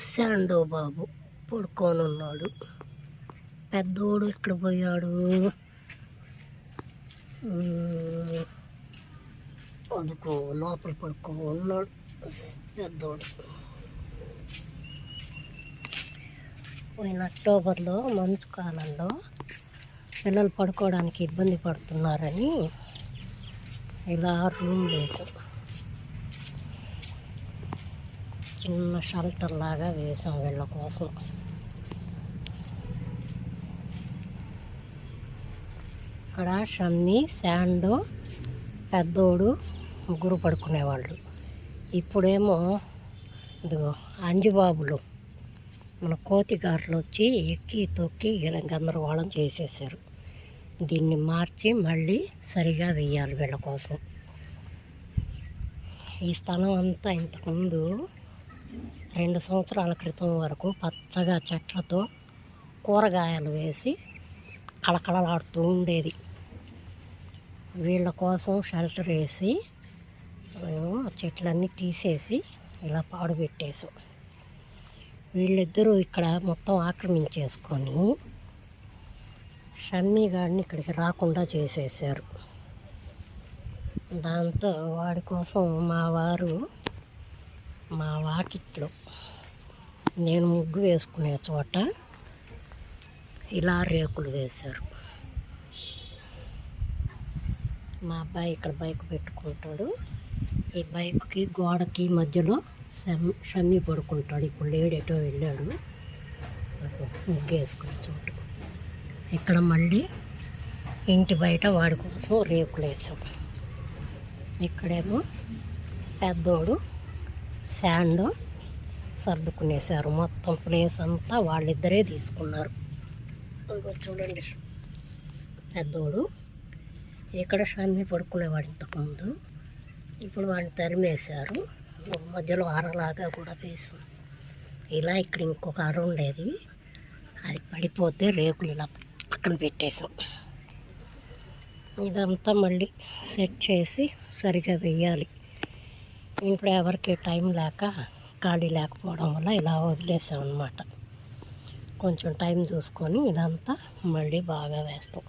Sandow బాబు పడుకొని ఉన్నాడు. పెద్దోడు ఇక్కడ పోయాడు. అదుకో లోపల పడుకో ఉన్నాడు పెద్దోడు. పోయిన అక్టోబర్లో మంచు కాలంలో పిల్లలు పడుకోవడానికి ఇబ్బంది పడుతున్నారని ఇలా రూమ్ వేసాం. చిన్న షెల్టర్ లాగా వేసాం వీళ్ళ కోసం. ఇక్కడ షమ్మి, శాండో, పెద్దోడు ముగ్గురు పడుకునేవాళ్ళు. ఇప్పుడేమో ఇదిగో అంజుబాబులు మన కోతిగారులు వచ్చి ఎక్కి తొక్కి గందరగోళం చేసేసారు. దీన్ని మార్చి మళ్ళీ సరిగా వేయాలి వీళ్ళ కోసం. ఈ స్థలం అంతా ఇంతకుముందు 2 సంవత్సరాల క్రితం వరకు పచ్చగా చెట్లతో కూరగాయలు వేసి కళకళలాడుతూ ఉండేది. వీళ్ళ కోసం షెల్టర్ వేసి మేము చెట్లన్నీ తీసేసి ఇలా పాడుపెట్టేసాం. వీళ్ళిద్దరూ ఇక్కడ మొత్తం ఆక్రమించేసుకొని షమ్మీ గాడిని ఇక్కడికి రాకుండా చేసేసారు. దాంతో వాడి కోసం మా వాకిట్లో నేను ముగ్గు వేసుకునే చోట ఇలా రేకులు వేశారు. మా అబ్బాయి ఇక్కడ బైక్ పెట్టుకుంటాడు. ఈ బైక్కి గోడకి మధ్యలో షమ్మి పడుకుంటాడు. ఇప్పుడు లేడేటో వెళ్ళాడు. ముగ్గు వేసుకునే చోటు ఇక్కడ మళ్ళీ ఇంటి బయట వాడి కోసం రేకులు వేసాం. ఇక్కడేమో పెద్దోడు శాండో సర్దుకునేసారు. మొత్తం ప్లేస్ అంతా వాళ్ళిద్దరే తీసుకున్నారు. చూడండి, పెద్దోడు ఇక్కడ షమ్మి పడుకునేవాడు ఇంతకుముందు. ఇప్పుడు వాడిని తరిమేశారు. మధ్యలో అరలాగా కూడా వేసాం. ఇలా ఇక్కడ ఇంకొక అర ఉండేది, అది పడిపోతే రేకులు ఇలా పక్కన పెట్టేసాం. ఇదంతా మళ్ళీ సెట్ చేసి సరిగా వేయాలి. ఇంట్లో ఎవరికి టైం లేక ఖాళీ లేకపోవడం వల్ల ఇలా వదిలేసాం అన్నమాట. కొంచెం టైం చూసుకొని ఇదంతా మళ్ళీ బాగా వేస్తాం.